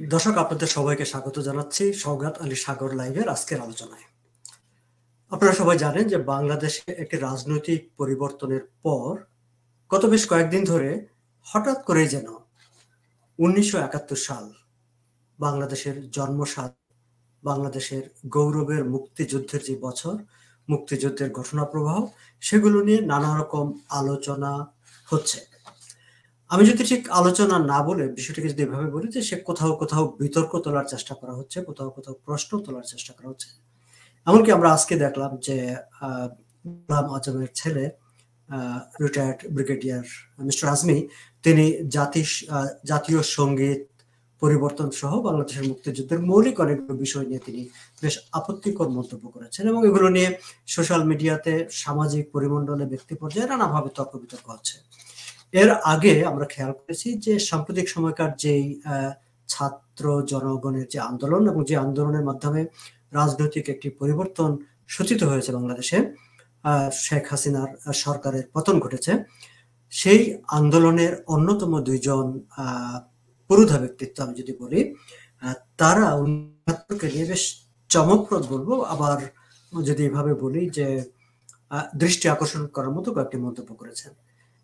দর্শক, আপনাদের সবাইকে স্বাগত জানাচ্ছি সওগাত আলী সাগর লাইভের আজকের আলোচনায়। আপনারা সবাই জানেন যে বাংলাদেশে একটি রাজনৈতিক পরিবর্তনের পর গত বেশ কয়েকদিন ধরে হঠাৎ করেই যেন ১৯৭১ সাল, বাংলাদেশের জন্মসাল, বাংলাদেশের গৌরবের মুক্তিযুদ্ধের যে বছর, মুক্তিযুদ্ধের ঘটনা প্রবাহ, সেগুলো নিয়ে নানা রকম আলোচনা হচ্ছে। আমি যদি ঠিক আলোচনা না বলে বিষয়টিকে যদি এভাবে বলি যে সে কোথাও কোথাও বিতর্ক তোলার চেষ্টা করা হচ্ছে, কোথাও কোথাও প্রশ্ন তোলার চেষ্টা করা হচ্ছে। এমনকি আমরা আজকে দেখলাম যে গোলাম আজমের ছেলে রিটায়ার্ড ব্রিগেডিয়ার মিস্টার আজমি, তিনি জাতীয় সঙ্গীত পরিবর্তন সহ বাংলাদেশের মুক্তিযুদ্ধের মৌলিক অনেকগুলো বিষয় নিয়ে তিনি বেশ আপত্তিকর মন্তব্য করেছেন, এবং এগুলো নিয়ে সোশ্যাল মিডিয়াতে, সামাজিক পরিমণ্ডলে, ব্যক্তি পর্যায়ে নানাভাবে তর্ক বিতর্ক হচ্ছে। এর আগে আমরা খেয়াল করেছি যে সাম্প্রতিক সময়কার যেই ছাত্র জনগণের যে আন্দোলন, এবং যে আন্দোলনের মাধ্যমে রাজনৈতিক একটি পরিবর্তন সূচিত হয়েছে বাংলাদেশে, শেখ হাসিনার সরকারের পতন ঘটেছে, সেই আন্দোলনের অন্যতম দুইজন পুরোধা ব্যক্তিত্ব আমি যদি বলি, তারা উন্নতকে নিয়ে বেশ চমকপ্রদ বলবো, আবার যদি এভাবে বলি যে দৃষ্টি আকর্ষণ করার মতো কয়েকটি মন্তব্য করেছেন।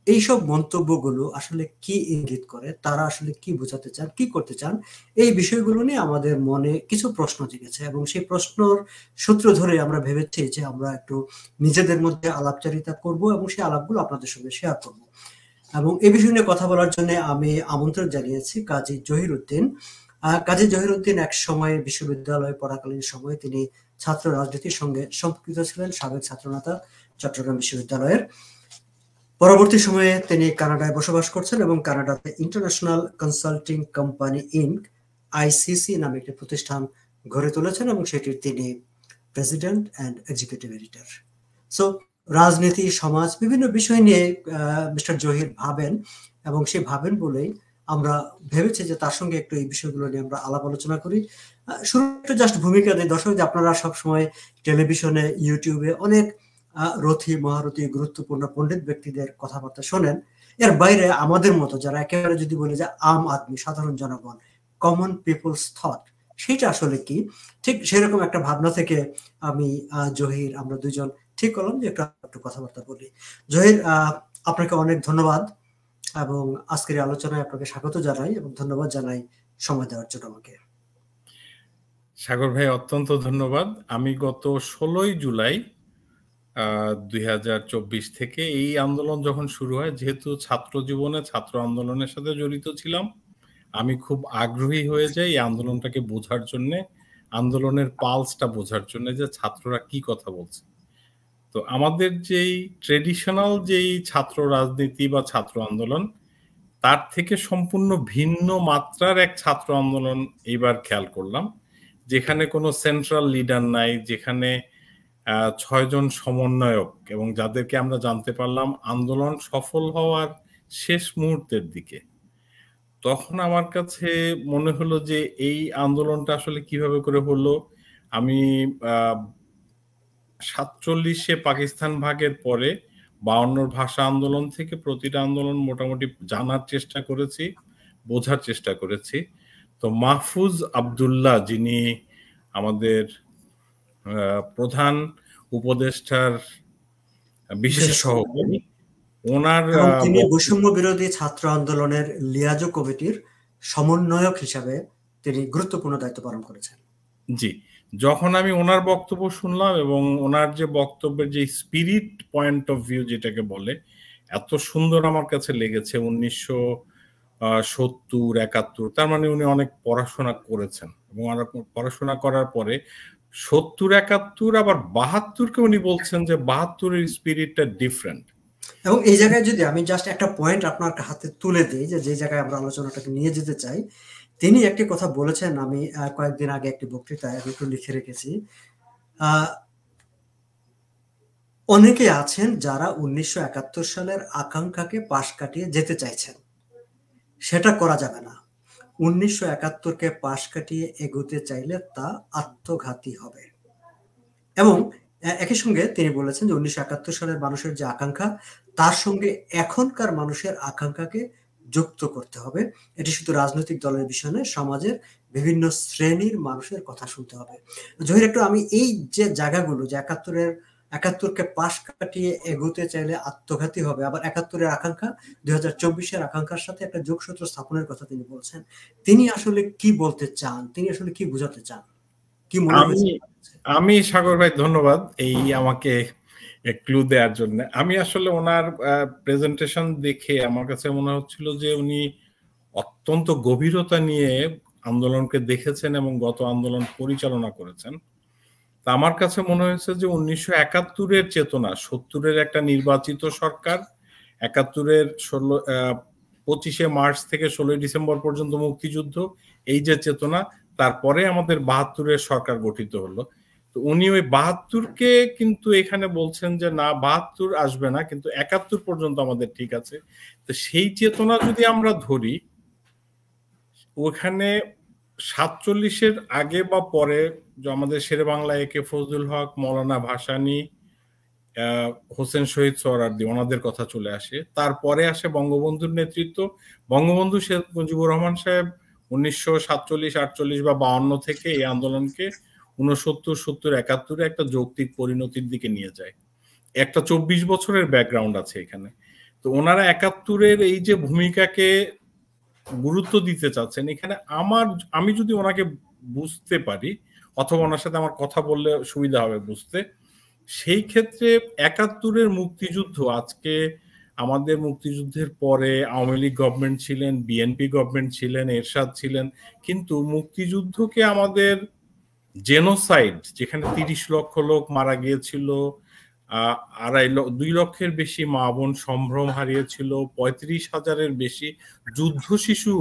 এইসব মন্তব্যগুলো আসলে কি ইঙ্গিত করে, তারা আসলে কি বোঝাতে চান, কি করতে চান, এই বিষয়গুলো নিয়ে আমাদের মনে কিছু প্রশ্ন জেগেছে, এবং সেই প্রশ্নর সূত্র ধরে আমরা ভেবেছি যে আমরা একটু নিজেদের মধ্যে আলাপচারিতা করব এবং সেই আলাপগুলো আপনাদের সঙ্গে শেয়ার করব। এবং এই বিষয় নিয়ে কথা বলার জন্য আমি আমন্ত্রণ জানিয়েছি কাজী জহির উদ্দিন। কাজী জহির উদ্দিন এক সময় বিশ্ববিদ্যালয়ে পড়াকালীন সময়ে তিনি ছাত্র রাজনীতির সঙ্গে সম্পৃক্ত ছিলেন, সাবেক ছাত্রনেতা, চট্টগ্রাম বিশ্ববিদ্যালয়ের। পরবর্তী সময়ে তিনি কানাডায় বসবাস করছেন এবং কানাডাতে international consulting company Inc ICC নামে একটি প্রতিষ্ঠান গড়ে তুলেছেন, এবং সেটির তিনি president and executive editor. So রাজনীতি, সমাজ, বিভিন্ন বিষয় নিয়ে মিস্টার জহির ভাবেন, এবং সে ভাবেন বলেই আমরা ভেবেছি যে তার সঙ্গে একটু এই বিষয়গুলো নিয়ে আমরা আলাপ আলোচনা করি। শুরু একটু জাস্ট ভূমিকা দিই দর্শক, যে আপনারা সবসময় টেলিভিশনে, ইউটিউবে অনেক রথী, মহারথী, গুরুত্বপূর্ণ পণ্ডিত ব্যক্তিদের কথাবার্তা শোনেন। এর বাইরে আমাদের মতো যারা একেবারে যদি বলি যে আম আদমি, সাধারণ জনগণ, কমন পিপলস থট, সেটা আসলে কি, ঠিক সেরকম একটা ভাবনা থেকে আমি জহির, আমরা দুইজন ঠিক করলাম যে একটু কথাবার্তা বলি। জহির, আপনাকে অনেক ধন্যবাদ, এবং আজকের আলোচনায় আপনাকে স্বাগত জানাই এবং ধন্যবাদ জানাই সময় দেওয়ার জন্য আমাকে। সাগর ভাই, অত্যন্ত ধন্যবাদ। আমি গত 16ই জুলাই 2024 থেকে এই আন্দোলন যখন শুরু হয়, যেহেতু ছাত্র জীবনে ছাত্র আন্দোলনের সাথে জড়িত ছিলাম, আমি খুব আগ্রহী হয়ে যাই এই আন্দোলনটাকে বোঝার জন্য, আন্দোলনের পালসটা বোঝার জন্য, যে ছাত্ররা কি কথা বলছে। তো আমাদের যেই ট্রেডিশনাল যেই ছাত্র রাজনীতি বা ছাত্র আন্দোলন, তার থেকে সম্পূর্ণ ভিন্ন মাত্রার এক ছাত্র আন্দোলন এইবার খেয়াল করলাম, যেখানে কোনো সেন্ট্রাল লিডার নাই, যেখানে 6 জন সমন্বয়ক, এবং যাদেরকে আমরা জানতে পারলাম আন্দোলন সফল হওয়ার শেষ মুহূর্তের দিকে। তখন আমার কাছে মনে হলো যে এই আন্দোলনটা আসলে কিভাবে করে হলো। আমি 47-এ পাকিস্তান ভাগের পরে 52 ভাষা আন্দোলন থেকে প্রতিটা আন্দোলন মোটামুটি জানার চেষ্টা করেছি, বোঝার চেষ্টা করেছি। তো মাহফুজ আব্দুল্লাহ, যিনি আমাদের প্রধান উপদেষ্টার বিশেষ সহকারী, ওনার তিনি বৈষম্য বিরোধী ছাত্র আন্দোলনের লিয়াজো কমিটির সমন্বয়ক হিসাবে তিনি গুরুত্বপূর্ণ দায়িত্ব পালন করেছেন। জি, যখন আমি ওনার বক্তব্য শুনলাম এবং ওনার যে বক্তব্যের যে স্পিরিট পয়েন্ট অফ ভিউ যেটাকে বলে, এত সুন্দর আমার কাছে লেগেছে। 1970-71, তার মানে উনি অনেক পড়াশোনা করেছেন, এবং পড়াশোনা করার পরে 70-71 আবার 72-কে উনি বলছেন যে 72-এর স্পিরিটটা ডিফারেন্ট। এবং এই জায়গায় যদি আমি জাস্ট একটা পয়েন্ট আপনার হাতে তুলে দিই, যে জায়গায় আমরা আলোচনাটাকে নিয়ে যেতে চাই, তিনি একটি কথা বলেছেন, আমি কয়েকদিন আগে একটি বক্তৃতায় একটু লিখে রেখেছি। অনেকে আছেন যারা 1971 সালের আকাঙ্ক্ষাকে পাশ কাটিয়ে যেতে চাইছেন, সেটা করা যাবে না। 1971-কে পাশ কাটিয়ে এগোতে চাইলে তা আত্মঘাতী হবে। এবং একই সঙ্গে তিনি বলেছেন যে 1971 সালের মানুষের যে আকাঙ্ক্ষা, তার সঙ্গে এখনকার মানুষের আকাঙ্ক্ষাকে যুক্ত করতে হবে। এটি শুধু রাজনৈতিক দলের বিষয় নয়, সমাজের বিভিন্ন শ্রেণীর মানুষের কথা শুনতে হবে। জহির, একটু আমি এই যে জায়গাগুলো, যে একাত্তরকে পাশ কাটিয়ে এগোতে চাইলে আত্মঘাতী হবে, আবার একাত্তরের আকাঙ্ক্ষা 2024-এর আকাঙ্ক্ষার সাথে একটা যোগসূত্র স্থাপনের কথা তিনি বলছেন। তিনি আসলে কি বলতে চান? তিনি আসলে কি বোঝাতে চান? কি মনে আমি হয়েছে? আমি সাগর ভাই, ধন্যবাদ এই আমাকে ক্লু দেওয়ার জন্য। আমি আসলে ওনার প্রেজেন্টেশন দেখে আমার কাছে মনে হচ্ছিল যে উনি অত্যন্ত গভীরতা নিয়ে আন্দোলনকে দেখেছেন এবং গত আন্দোলন পরিচালনা করেছেন। তা আমার কাছে মনে হয়েছে যে 1971-এর চেতনা, 70-এর একটা নির্বাচিত সরকার, 71-এর 25শে মার্চ থেকে 16ই ডিসেম্বর পর্যন্ত মুক্তিযুদ্ধ, এই যে চেতনা, তারপরে আমাদের 72-এর সরকার গঠিত হলো। তো উনি ওই 72-কে কিন্তু এখানে বলছেন যে না, 72 আসবে না, কিন্তু 71 পর্যন্ত আমাদের ঠিক আছে। তো সেই চেতনা যদি আমরা ধরি, ওখানে 47-এর আগে বা পরে যে আমাদের শেরে বাংলা একে ফজলুল হক, মৌলানা ভাসানী, হোসেন শহীদ সোহরাওয়ার্দী, ওনাদের কথা চলে আসে। তারপরে আসে বঙ্গবন্ধুর নেতৃত্ব। বঙ্গবন্ধু শেখ মুজিবুর রহমান সাহেব 1947, 48 বা 52 থেকে এই আন্দোলনকে 69, 70, 71-এ একটা যৌক্তিক পরিণতির দিকে নিয়ে যায়। একটা 24 বছরের ব্যাকগ্রাউন্ড আছে এখানে। তো ওনারা 71-এর এই যে ভূমিকাকে গুরুত্ব দিতে চাচ্ছেন এখানে, আমি যদি ওনাকে বুঝতে পারি, অথবা ওনার সাথে আমার কথা বললে সুবিধা হবে বুঝতে, সেই ক্ষেত্রে 71-এর মুক্তিযুদ্ধ, আজকে আমাদের মুক্তিযুদ্ধের পরে আওয়ামী লীগ গভর্নমেন্ট ছিলেন, বিএনপি গভর্নমেন্ট ছিলেন, এরশাদ ছিলেন, কিন্তু মুক্তিযুদ্ধকে আমাদের জেনোসাইড, যেখানে 30 লক্ষ লোক মারা গিয়েছিল, 2 লক্ষের বেশি মা বোন সম্ভ্রম হারিয়েছিল, 35,000-এর বেশি যুদ্ধ শিশু,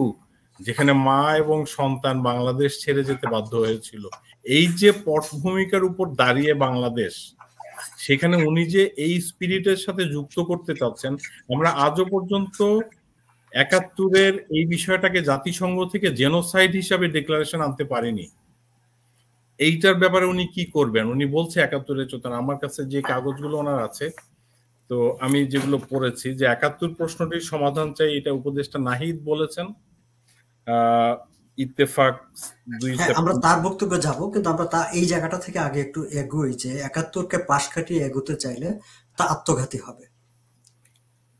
যেখানে মা এবং সন্তান বাংলাদেশ ছেড়ে যেতে বাধ্য হয়েছিল, এই যে পটভূমিকার উপর দাঁড়িয়ে বাংলাদেশ, সেখানে উনি যে এই স্পিরিটের সাথে যুক্ত করতে চাচ্ছেন, আমরা আজও পর্যন্ত 71-এর এই বিষয়টাকে জাতিসংঘ থেকে জেনোসাইড হিসাবে ডিক্লারেশন আনতে পারেনি। এইটার ব্যাপারে উনি কি করবেন? উনি বলছে 71-এর চেতনা। আমার কাছে যে কাগজগুলো ওনার আছে, তো আমি যেগুলো পড়েছি, যে 71 প্রশ্নটির সমাধান চাই, এটা উপদেষ্টা নাহিদ বলেছেন ইত্তেফাক 2 হ্যাঁ, আমরা সেপ্টেম্বর। তার বক্তব্যে যাব, কিন্তু আমরা এই জায়গাটা থেকে আগে একটু এগোই যে 71-কে পাশ কাটিয়ে এগোতে চাইলে তা আত্মঘাতী হবে।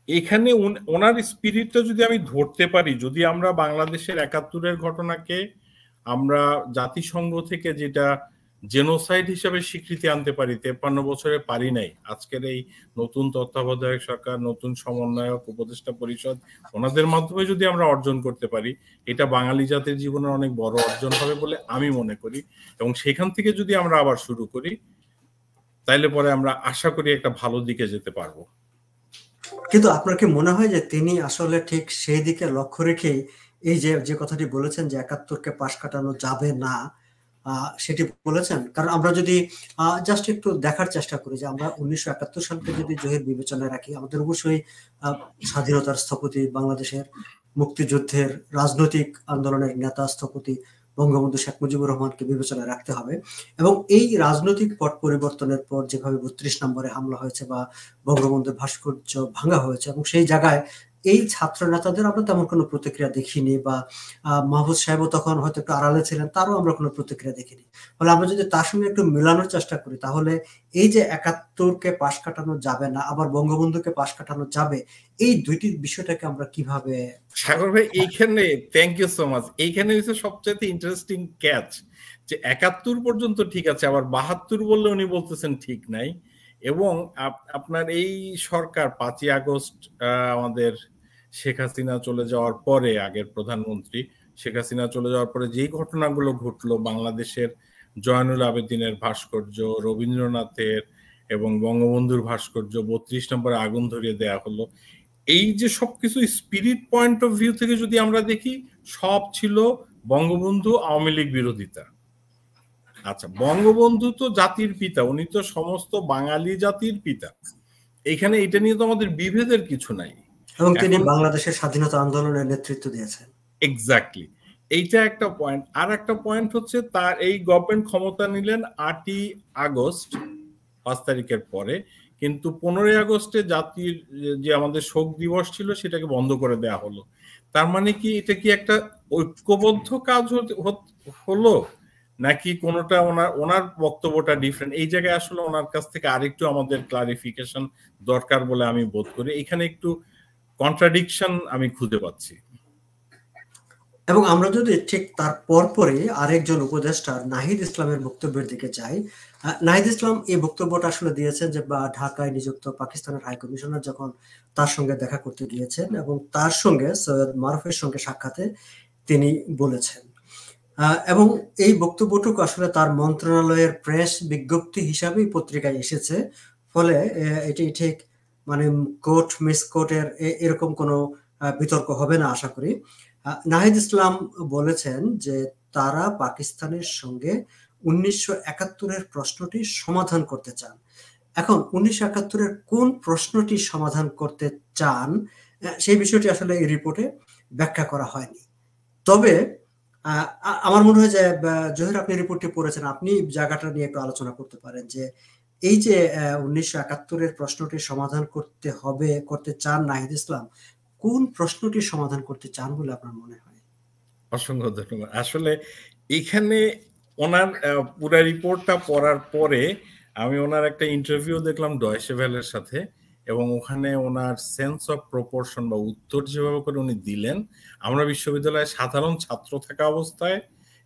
এখানে ওনার স্পিরিটটা যদি আমি ধরতে পারি, যদি আমরা বাংলাদেশের 71-এর ঘটনাকে আমরা জাতিসংঘ থেকে যেটা জেনোসাইড হিসাবে স্বীকৃতি আনতে পারি, 53 বছরে পারি নাই, আজকের এই নতুন তত্ত্বাবধায়ক সরকার, নতুন সমন্বয়ক, উপদেষ্টা পরিষদ, ওনাদের মাধ্যমে যদি আমরা অর্জন করতে পারি, এটা বাঙালি জাতির জীবনের অনেক বড় অর্জন হবে বলে আমি মনে করি। এবং সেখান থেকে যদি আমরা আবার শুরু করি, তাইলে পরে আমরা আশা করি একটা ভালো দিকে যেতে পারবো। কিন্তু আপনার কি মনে হয় যে তিনি আসলে ঠিক সেই দিকে লক্ষ্য রেখেই এই যে কথাটি বলেছেন যে 71-কে পাশ কাটানো যাবে না, সেটি বলেছেন? কারণ আমরা যদি জাস্ট একটু দেখার চেষ্টা করি যে আমরা 1971 সালকে যদি জহির বিবেচনায় রাখি, আমাদের অবশ্যই স্বাধীনতার স্থপতি, বাংলাদেশের মুক্তিযুদ্ধের রাজনৈতিক আন্দোলনের নেতা স্থপতি বঙ্গবন্ধু শেখ মুজিবুর রহমানকে বিবেচনায় রাখতে হবে। এবং এই রাজনৈতিক পট পরিবর্তনের পর যেভাবে 32 নম্বরে হামলা হয়েছে বা বঙ্গবন্ধুর ভাস্কর্য ভাঙা হয়েছে, এবং সেই জায়গায় এই ছাত্র নেতাদের আমরা তেমন কোনো প্রতিক্রিয়া দেখিনি, বা মাহফুজ সাহেবও তখন হয়তো একটু আড়ালে ছিলেন, তারও আমরা কোনো প্রতিক্রিয়া দেখিনি। ফলে আমরা যদি তার সঙ্গে একটু মেলানোর চেষ্টা করি, তাহলে এই যে 71-কে পাশ কাটানো যাবে না, আবার বঙ্গবন্ধুকে পাশ কাটানো যাবে, এই দুইটি বিষয়টাকে আমরা কিভাবে? সাগর ভাই, এইখানে থ্যাংক ইউ সো মাচ। এইখানে হচ্ছে সবচেয়ে ইন্টারেস্টিং ক্যাচ, যে 71 পর্যন্ত ঠিক আছে, আবার 72 বললে উনি বলতেছেন ঠিক নাই। এবং আপনার এই সরকার 5ই আগস্ট আমাদের শেখ হাসিনা চলে যাওয়ার পরে, আগের প্রধানমন্ত্রী শেখ হাসিনা চলে যাওয়ার পরে যেই ঘটনাগুলো ঘটলো, বাংলাদেশের জয়নুল আবেদিনের ভাস্কর্য, রবীন্দ্রনাথের এবং বঙ্গবন্ধুর ভাস্কর্য 32 নম্বরে আগুন ধরিয়ে দেয়া হলো, এই যে সবকিছু স্পিরিট পয়েন্ট অফ ভিউ থেকে যদি আমরা দেখি, সব ছিল বঙ্গবন্ধু আওয়ামী লীগ বিরোধিতা। আচ্ছা, বঙ্গবন্ধু তো জাতির পিতা, উনি তো সমস্ত বাঙালি জাতির পিতা, এখানে এটা নিয়ে তো আমাদের বিভেদের কিছু নাই। এবং তিনি এখন বাংলাদেশের স্বাধীনতা আন্দোলনের নেতৃত্ব দিয়েছেন। এক্স্যাক্টলি, এইটা একটা পয়েন্ট। আর একটা পয়েন্ট হচ্ছে, তার এই গভর্নমেন্ট ক্ষমতা নিলেন 8ই আগস্ট, 5 তারিখের পরে, কিন্তু 15ই আগস্টে জাতির যে আমাদের শোক দিবস ছিল সেটাকে বন্ধ করে দেওয়া হলো। তার মানে কি এটা কি একটা ঐক্যবদ্ধ কাজ হলো, নাকি কোনোটা ওনার ওনার বক্তব্যটা ডিফারেন্ট? এই জায়গায় আসলে ওনার কাছ থেকে আরেকটু আমাদের ক্লারিফিকেশন দরকার বলে আমি বোধ করি। এখানে একটু কন্ট্রাডিকশন আমি খুঁজে পাচ্ছি। এবং আমরা যদি ঠিক তার পরপরই আরেকজন উপদেষ্টা নাহিদ ইসলামের বক্তব্যের দিকে যাই, নাহিদ ইসলাম এই বক্তব্যটা আসলে দিয়েছেন যে ঢাকায় নিযুক্ত পাকিস্তানের হাই কমিশনার যখন তার সঙ্গে দেখা করতে গিয়েছেন এবং তার সঙ্গে সৈয়দ মারুফের সঙ্গে সাক্ষাতে তিনি বলেছেন, এবং এই বক্তব্যটুকু আসলে তার মন্ত্রণালয়ের প্রেস বিজ্ঞপ্তি হিসাবেই পত্রিকায় এসেছে। ফলে এটি ঠিক মানে কোট মিসকোটের এরকম কোনো বিতর্ক হবে না আশা করি। নাহিদ ইসলাম বলেছেন যে তারা পাকিস্তানের সঙ্গে 1971-এর প্রশ্নটি সমাধান করতে চান। এখন 1971-এর কোন প্রশ্নটি সমাধান করতে চান সেই বিষয়টি আসলে এই রিপোর্টে ব্যাখ্যা করা হয়নি। তবে আমার মনে হয় যে জহির, আপনি রিপোর্টটি পড়েছেন, আপনি জায়গাটা নিয়ে একটু আলোচনা করতে পারেন যে এই যে 1971-এর প্রশ্নটি সমাধান করতে চান নাহিদ ইসলাম, কোন প্রশ্নটি সমাধান করতে চান বলে আপনার মনে হয়? অসংখ্য ধন্যবাদ। আসলে এখানে ওনার পুরা রিপোর্টটা পড়ার পরে আমি ওনার একটা ইন্টারভিউ দেখলাম ডয়েশে ভেলের সাথে, এবং ওখানে ওনার সেন্স অফ প্রপোর্শন বা উত্তর যেভাবে করে উনি দিলেন, আমরা বিশ্ববিদ্যালয়ে সাধারণ ছাত্র থাকা অবস্থায়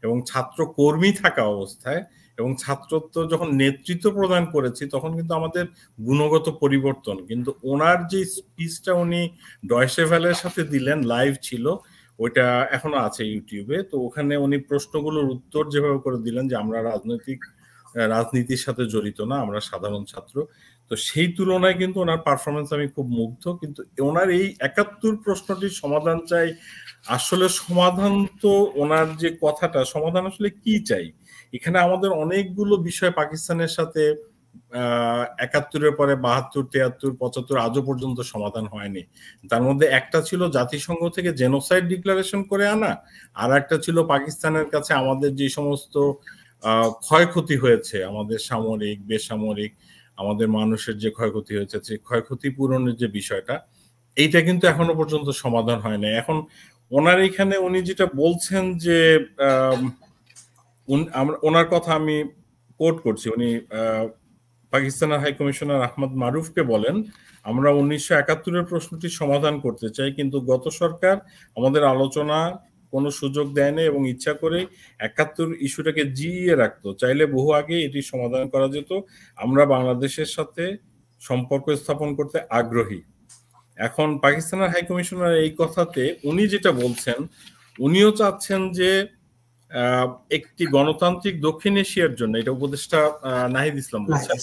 এবং ছাত্র কর্মী থাকা অবস্থায় এবং ছাত্রত্ব যখন নেতৃত্ব প্রদান করেছি তখন কিন্তু আমাদের গুণগত পরিবর্তন, কিন্তু ওনার যে স্পিচটা উনি ডয়েশে ভেলের সাথে দিলেন, লাইভ ছিল, ওইটা এখনো আছে ইউটিউবে। তো ওখানে উনি প্রশ্নগুলোর উত্তর যেভাবে করে দিলেন যে আমরা রাজনীতির সাথে জড়িত না, আমরা সাধারণ ছাত্র, তো সেই তুলনায় কিন্তু ওনার পারফরমেন্স আমি খুব মুগ্ধ। কিন্তু ওনার এই 71 প্রশ্নটির সমাধান চাই, আসলে সমাধান তো ওনার যে কথাটা, সমাধান আসলে কি চাই? এখানে আমাদের অনেকগুলো বিষয় পাকিস্তানের সাথে 71-এর পরে 72, 73, 75 আজও পর্যন্ত সমাধান হয়নি। তার মধ্যে একটা ছিল জাতিসংঘ থেকে জেনোসাইড ডিক্লারেশন করে আনা, আর একটা ছিল পাকিস্তানের কাছে আমাদের যে সমস্ত ক্ষয়ক্ষতি হয়েছে, আমাদের সামরিক, বেসামরিক, আমাদের মানুষের যে ক্ষয়ক্ষতি হয়েছে, যে ক্ষয়ক্ষতি পূরণের যে বিষয়টা, এইটা কিন্তু এখনো পর্যন্ত সমাধান হয় না। এখন ওনার এখানে উনি যেটা বলছেন যে ওনার কথা আমি কোট করছি, উনি পাকিস্তানের হাই কমিশনার আহমদ মারুফকে বলেন, আমরা 1971-এর প্রশ্নটি সমাধান করতে চাই, কিন্তু গত সরকার আমাদের আলোচনা কোনো সুযোগ দেয়নি এবং ইচ্ছা করে 71 ইস্যুটাকে জিইয়ে রাখতো। চাইলে বহু আগে এটি সমাধান করা যেত। আমরা বাংলাদেশের সাথে সম্পর্ক স্থাপন করতে আগ্রহী। এখন পাকিস্তানের হাই কমিশনার এই কথাতে উনি যেটা বলছেন, উনিও চাচ্ছেন যে একটি গণতান্ত্রিক দক্ষিণ এশিয়ার জন্য, এটা উপদেষ্টা নাহিদ ইসলাম বলছেন,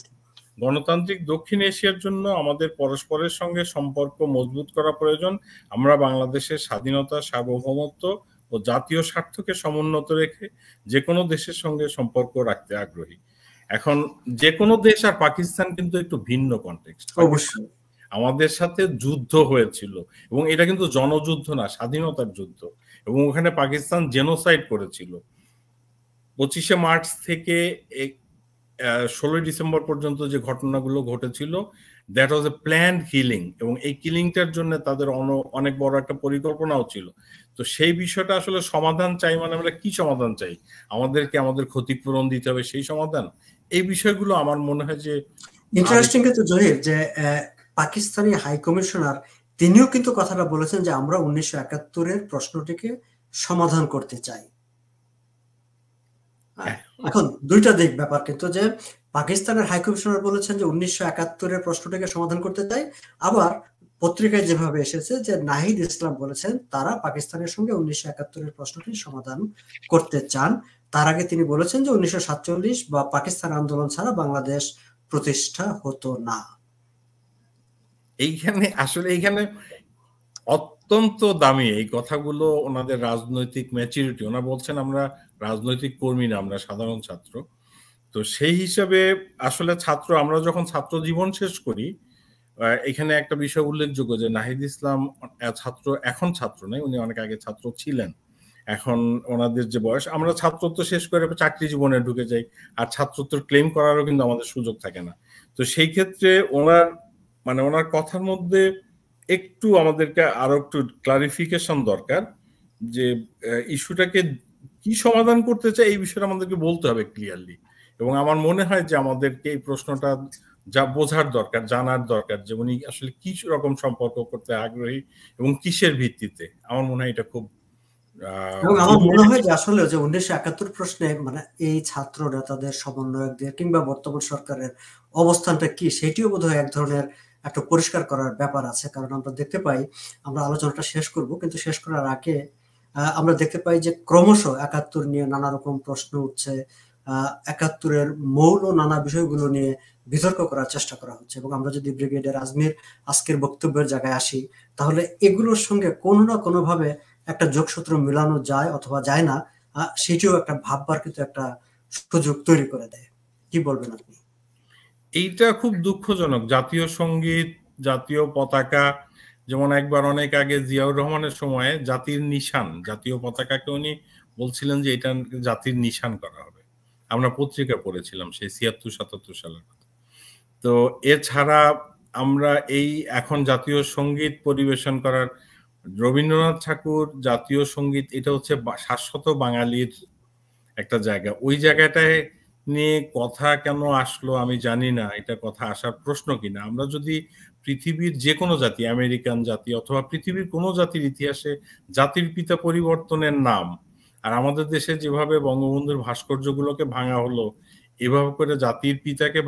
গণতান্ত্রিক দক্ষিণ এশিয়ার জন্য আমাদের পরস্পরের সঙ্গে সম্পর্ক মজবুত করা প্রয়োজন। আমরা বাংলাদেশের স্বাধীনতা, সার্বভৌমত্ব ও জাতীয় স্বার্থকে সমুন্নত রেখে যে কোনো দেশের সঙ্গে সম্পর্ক রাখতে আগ্রহী। এখন যে কোনো দেশ আর পাকিস্তান কিন্তু একটু ভিন্ন কনটেক্সট। অবশ্যই আমাদের সাথে যুদ্ধ হয়েছিল এবং এটা কিন্তু জনযুদ্ধ না, স্বাধীনতার যুদ্ধ, এবং ওখানে পাকিস্তান জেনোসাইড করেছিল। 25শে মার্চ থেকে 16ই ডিসেম্বর পর্যন্ত যে ঘটনাগুলো ঘটেছিল, that was A planned killing, এবং এই কিলিংটার জন্য তাদের অনেক বড় একটা পরিকল্পনাও ছিল। তো সেই বিষয়টা আসলে সমাধান চাই, মানে আমরা কি সমাধান চাই? আমাদেরকে আমাদের ক্ষতিপূরণ দিতে হবে, সেই সমাধান? এই বিষয়গুলো আমার মনে হয় যে ইন্টারেস্টিং। কিন্তু জহির, যে পাকিস্তানি হাই কমিশনার তিনিও কিন্তু কথাটা বলেছেন যে আমরা 1971-এর প্রশ্নটিকে সমাধান করতে চাই। এখন দুইটা দিক ব্যাপার, কিন্তু যে পাকিস্তানের হাই কমিশনার বলেছেন যে 1971-এর প্রশ্নটিকে সমাধান করতে চাই, আবার পত্রিকায় যেভাবে এসেছে যে নাহিদ ইসলাম বলেছেন তারা পাকিস্তানের সঙ্গে 1971-এর প্রশ্নটি সমাধান করতে চান। তার আগে তিনি বলেছেন যে 1947 বা পাকিস্তান আন্দোলন ছাড়া বাংলাদেশ প্রতিষ্ঠা হতো না। এইখানে অত্যন্ত দামি এই কথাগুলো, ওনাদের রাজনৈতিক ম্যাচুরিটি। ওনারা বলছেন আমরা রাজনৈতিক কর্মী না, আমরা সাধারণ ছাত্র। তো সেই হিসাবে আসলে আমরা যখন ছাত্র জীবন শেষ করি, এখানে একটা বিষয় উল্লেখযোগ্য যে নাহিদ ইসলাম এখন ছাত্র নয়, উনি অনেক আগে ছাত্র ছিলেন। এখন ওনাদের যে বয়স, আমরা ছাত্রত্ব শেষ করে চাকরি জীবনে ঢুকে যাই, আর ছাত্রত্ব ক্লেম করারও কিন্তু আমাদের সুযোগ থাকে না। তো সেই ক্ষেত্রে ওনার কথার মধ্যে একটু আমাদেরকে আরো একটু ক্লারিফিকেশন দরকার যে ইস্যুটাকে কি সমাধান করতে চাই এই বিষয়টা আমাদেরকে বলতে হবে ক্লিয়ারলি। এবং আমার মনে হয় যে আমাদেরকে এই প্রশ্নটা যা বোঝার দরকার, জানার দরকার যে উনি আসলে কি রকম সম্পর্ক করতে আগ্রহী এবং কিসের ভিত্তিতে। আমার মনে হয় এটা খুব এবং আমার মনে হয় যে আসলে যে 1971 প্রশ্নে মানে এই ছাত্র নেতাদের সমন্বয়কদের কিংবা বর্তমান সরকারের অবস্থানটা কি সেটিও বোধহয় এক ধরনের একটা পরিষ্কার করার ব্যাপার আছে। কারণ আমরা দেখতে পাই, আমরা আলোচনাটা শেষ করব, কিন্তু শেষ করার আগে আমরা দেখতে পাই যে ক্রমশ 71 নিয়ে নানা রকম প্রশ্ন উঠছে। 71-এর মৌল নানা বিষয়গুলো নিয়ে বিতর্ক করার চেষ্টা করা হচ্ছে। এবং আমরা যদি ব্রিগেডিয়ার আজমির আজকের বক্তব্যের জায়গায় আসি, তাহলে এগুলোর সঙ্গে কোনো না কোনোভাবে একটা যোগসূত্র মিলানো যায় অথবা যায় না, সেটিও একটা ভাববার কিন্তু একটা সুযোগ তৈরি করে দেয়। কি বলবেন আপনি? এইটা খুব দুঃখজনক। জাতীয় সঙ্গীত, জাতীয় পতাকা, যেমন একবার অনেক আগে জিয়াউর রহমানের সময়ে জাতির নিশান, জাতীয় পতাকাকে উনি বলছিলেন যে এটা জাতির নিশান করা হবে। আমরা পত্রিকা পড়েছিলাম সেই ৭৬-৭৭ সালের কথা। তো এছাড়া আমরা এই এখন জাতীয় সঙ্গীত পরিবেশন করার রবীন্দ্রনাথ ঠাকুর জাতীয় সঙ্গীত, এটা হচ্ছে শাশ্বত বাঙালির একটা জায়গা। ওই জায়গাটায় নিয়ে কথা কেন আসলো আমি জানি না, এটা কথা আসার প্রশ্ন কিনা। আমরা যদি পৃথিবীর যে কোনো জাতি, আমেরিকান জাতি অথবা পৃথিবীর কোনো জাতির ইতিহাসে জাতির পিতা পরিবর্তনের নাম, আর আমাদের দেশে যেভাবে বঙ্গবন্ধুর ভাস্কর্যগুলোকে ভাঙা হলো, এভাবে করে জাতির পিতাকে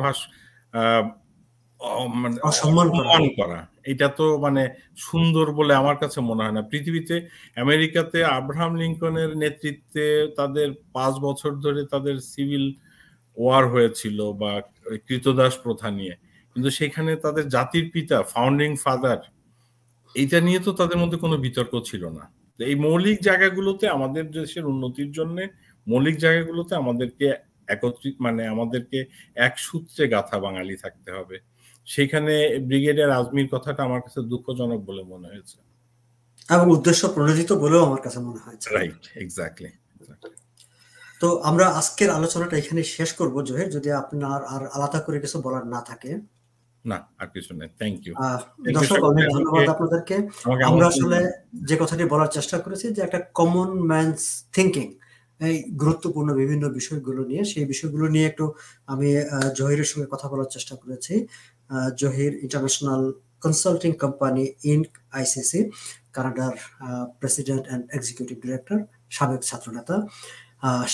মানে অসম্মান করা, এটা তো মানে সুন্দর বলে আমার কাছে মনে হয় না। পৃথিবীতে আমেরিকাতে আব্রাহাম লিঙ্কনের নেতৃত্বে তাদের 5 বছর ধরে তাদের সিভিল ওয়ার হয়েছিল বা কৃতদাস প্রথা নিয়ে, কিন্তু সেখানে তাদের জাতির পিতা, ফাউন্ডিং ফাদার, এইটা নিয়ে তো তাদের মধ্যে কোনো বিতর্ক ছিল না। এই মৌলিক জায়গাগুলোতে আমাদের দেশের উন্নতির জন্য মৌলিক জায়গাগুলোতে আমাদেরকে একত্রিত মানে আমাদেরকে এক সূত্রে গাথা বাঙালি থাকতে হবে। সেখানে ব্রিগেডিয়ার আজমির কথাটা আমার কাছে দুঃখজনক বলে মনে হয়েছে, এবং উদ্দেশ্য প্রণোদিত বলেও আমার কাছে মনে হয়েছে। Right, exactly. তো আমরা আজকের আলোচনাটা এখানে শেষ করব জহির, যদি আপনার আর আলাদা করে কিছু বলার না থাকে। না, আর কিছু নেই। Thank you. দর্শক, অনেক ধন্যবাদ আপনাদেরকে। আমরা আসলে যে কথাটি বলার চেষ্টা করেছি যে একটা কমন ম্যানস থিঙ্কিং, এই গুরুত্বপূর্ণ বিভিন্ন বিষয়গুলো নিয়ে, সেই বিষয়গুলো নিয়ে একটু আমি জহিরের সঙ্গে কথা বলার চেষ্টা করেছি। Zahir international consulting company Inc ICC, কানাডার প্রেসিডেন্ট অ্যান্ড এক্সিকিউটিভ ডিরেক্টর, সাবেক ছাত্রনেতা।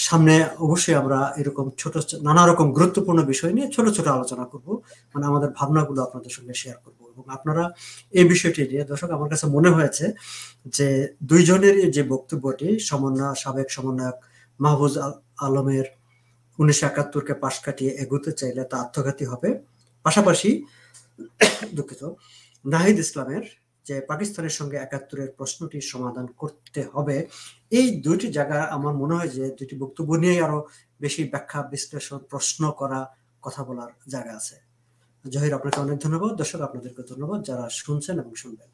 সামনে অবশ্যই আমরা এরকম ছোট নানা রকম গুরুত্বপূর্ণ বিষয় নিয়ে ছোট ছোট আলোচনা করব, মানে আমাদের ভাবনাগুলো আপনাদের সঙ্গে শেয়ার করব। এবং আপনারা এই বিষয়টি নিয়ে, দর্শক, আমার কাছে মনে হয়েছে যে দুইজনের যে বক্তব্যটি, সাবেক সমন্বয়ক মাহফুজ আলমের 1971-কে পাশ কাটিয়ে এগোতে চাইলে তা আত্মঘাতী হবে। পাশাপাশি দুঃখিত, নাহিদ ইসলামের যে পাকিস্তানের সঙ্গে 71-এর প্রশ্নটির সমাধান করতে হবে, এই দুইটি জায়গা আমার মনে হয় যে দুইটি বক্তব্য নিয়ে আরো বেশি ব্যাখ্যা, বিশ্লেষণ, প্রশ্ন করা, কথা বলার জায়গা আছে। জহির, আপনাকে অনেক ধন্যবাদ। দর্শক, আপনাদেরকে ধন্যবাদ যারা শুনছেন এবং শুনবেন।